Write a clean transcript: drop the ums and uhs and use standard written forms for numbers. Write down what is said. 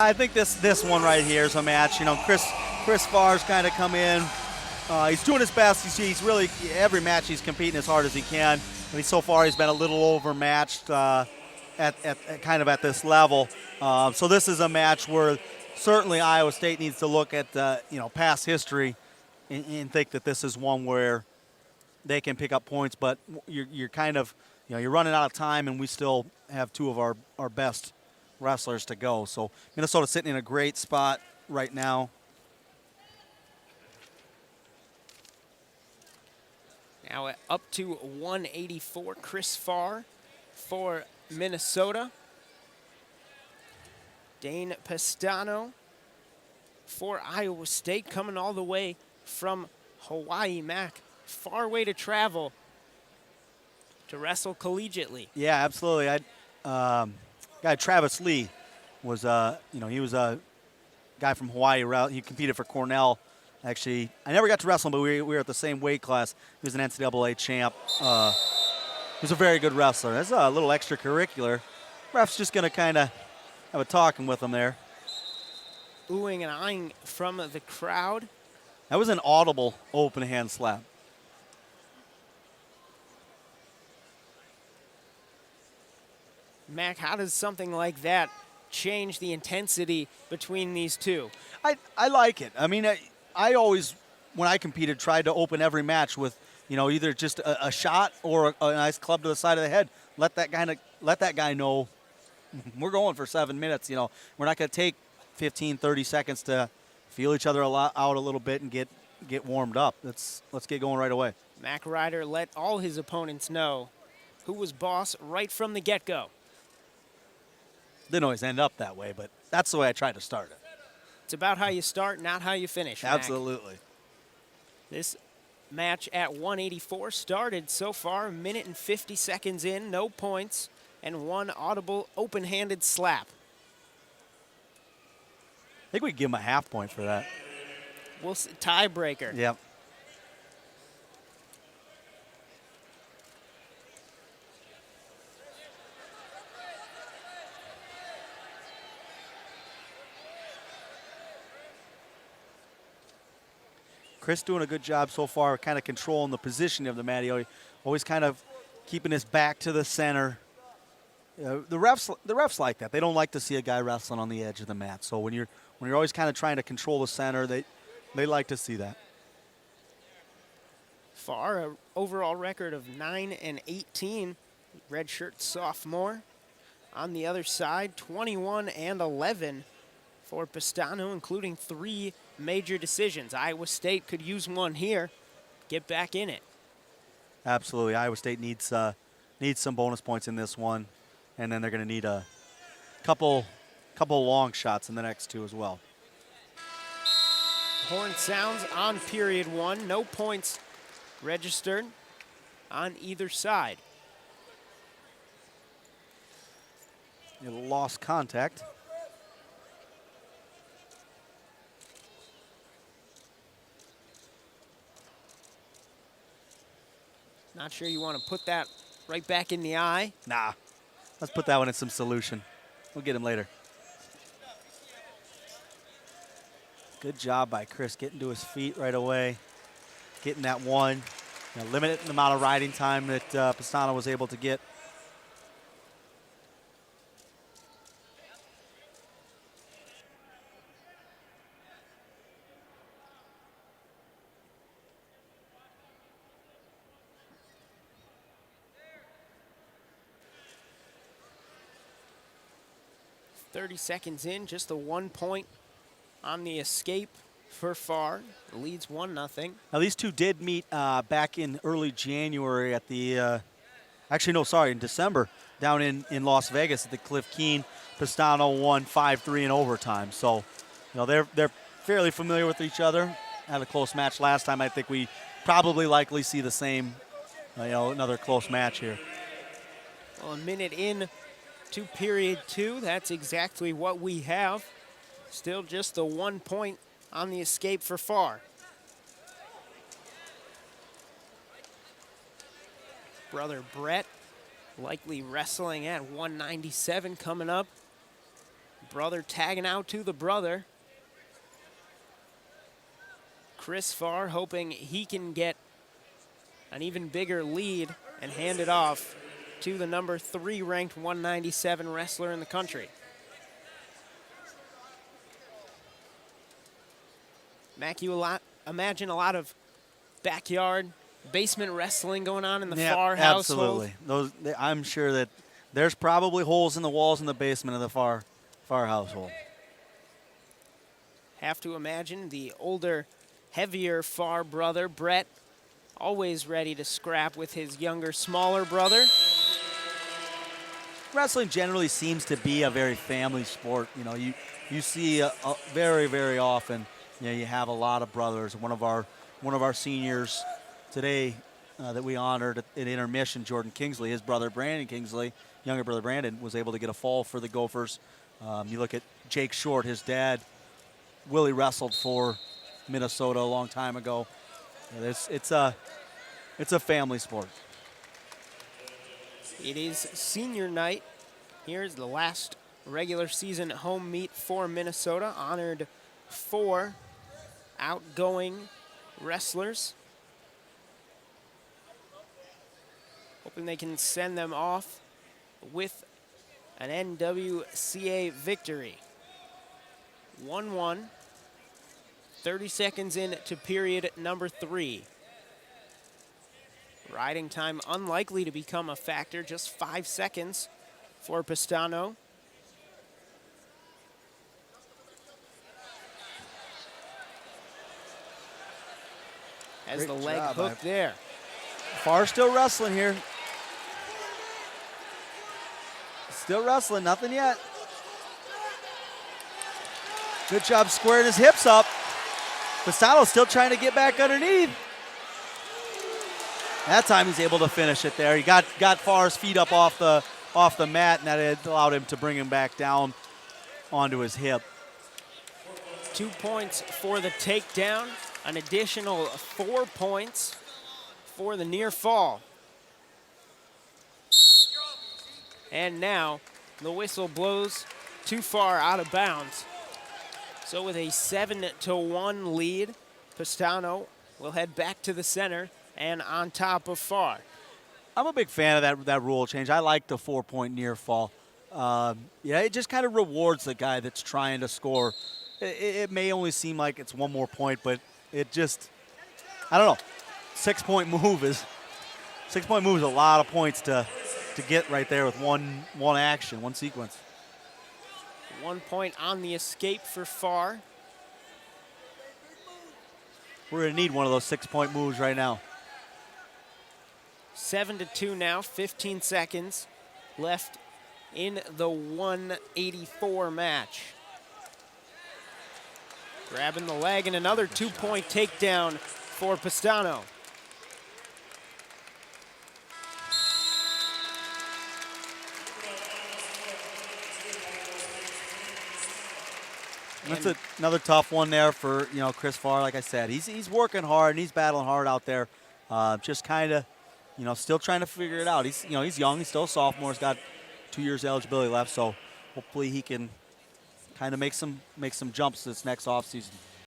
I think this one right here is a match. You know, Chris Pfarr's kind of come in. He's doing his best. He's really every match he's competing as hard as he can. I mean, so far he's been a little overmatched at kind of at this level. So this is a match where certainly Iowa State needs to look at past history and think that this is one where they can pick up points. But you're kind of you're running out of time, and we still have two of our best wrestlers to go. So Minnesota's sitting in a great spot right now. Now up to 184, Chris Pfarr for Minnesota. Dane Pestano for Iowa State, coming all the way from Hawaii. Mac, far way to travel to wrestle collegiately. Yeah, absolutely. Guy Travis Lee was, he was a guy from Hawaii. He competed for Cornell. Actually, I never got to wrestle him, but we were at the same weight class. He was an NCAA champ. He was a very good wrestler. That's a little extracurricular. Ref's just going to kind of have a talking with him there. Oohing and eyeing from the crowd. That was an audible open hand slap. Mac, how does something like that change the intensity between these two? I like it. I mean, I always, when I competed, tried to open every match with, either just a shot or a nice club to the side of the head. Let that guy know we're going for 7 minutes. We're not going to take 15, 30 seconds to feel each other out a little bit and get warmed up. Let's get going right away. Mac Ryder let all his opponents know who was boss right from the get-go. Didn't always end up that way, but that's the way I tried to start it. It's about how you start, not how you finish, Mac. Absolutely. This match at 184 started so far, a minute and 50 seconds in, no points, and one audible open-handed slap. I think we can give him a half point for that. We'll see. Tiebreaker. Yep. Chris doing a good job so far, kind of controlling the position of the mat. Always kind of keeping his back to the center. The refs like that. They don't like to see a guy wrestling on the edge of the mat. So when you're always kind of trying to control the center, they like to see that. Pfarr, an overall record of 9-18, redshirt sophomore. On the other side, 21-11 for Pestano, including 3 major decisions. Iowa State could use one here, get back in it. Absolutely. Iowa State needs some bonus points in this one, and then they're going to need a couple long shots in the next 2 as well. Horn sounds on period 1. No points registered on either side. You lost contact. Not sure you want to put that right back in the eye. Nah. Let's put that one in some solution. We'll get him later. Good job by Chris getting to his feet right away. Getting that one. Limited the amount of riding time that Pestano was able to get. .30 seconds in, just the 1 point on the escape for Pfarr. Leads 1-0. Now these two did meet back in early January at the, in December down in Las Vegas at the Cliff Keen. Pestano won 5-3 in overtime. So, they're fairly familiar with each other. Had a close match last time. I think we probably likely see the same, another close match here. Well, a minute in to period 2. That's exactly what we have. Still just the 1 point on the escape for Pfarr. Brother Brett likely wrestling at 197 coming up. Brother tagging out to the brother. Chris Pfarr hoping he can get an even bigger lead and hand it off to the number 3 ranked 197 wrestler in the country. Mac, you imagine a lot of backyard, basement wrestling going on in the Pfarr household? Absolutely. I'm sure that there's probably holes in the walls in the basement of the Pfarr household. Have to imagine the older, heavier Pfarr brother, Brett, always ready to scrap with his younger, smaller brother. Wrestling generally seems to be a very family sport. You know, you see very, very often, you know, you have a lot of brothers. One of our seniors today that we honored at intermission, Jordan Kingsley, his brother Brandon Kingsley, younger brother Brandon, was able to get a fall for the Gophers. You look at Jake Short, his dad, Willie wrestled for Minnesota a long time ago. It's a family sport. It is senior night. Here's the last regular season home meet for Minnesota. Honored 4 outgoing wrestlers. Hoping they can send them off with an NWCA victory. 1-1. 30 seconds into period number 3. Riding time unlikely to become a factor, just 5 seconds for Pestano. Has the leg hooked there. Pfarr still wrestling here. Still wrestling, nothing yet. Good job squaring his hips up. Pestano still trying to get back underneath. That time he's able to finish it there. He got Pfarr's feet up off the mat, and that allowed him to bring him back down onto his hip. 2 points for the takedown, an additional 4 points for the near fall. And now the whistle blows too far out of bounds. So with a 7-1 lead, Pestano will head back to the center and on top of Pfarr. I'm a big fan of that rule change. I like the 4-point near fall. Yeah, it just kind of rewards the guy that's trying to score. It may only seem like it's one more point, but it just, I don't know. 6-point move is a lot of points to get right there with one action, one sequence. 1 point on the escape for Pfarr. We're going to need one of those 6-point moves right now. 7-2 now, 15 seconds left in the 184 match. Grabbing the leg and another 2-point takedown for Pestano. That's another tough one there for, you know, Chris Pfarr. Like I said, he's working hard and he's battling hard out there. Just kind of, you know, still trying to figure it out. He's young. He's still a sophomore. He's got 2 years eligibility left. So hopefully he can kind of make some jumps this next offseason.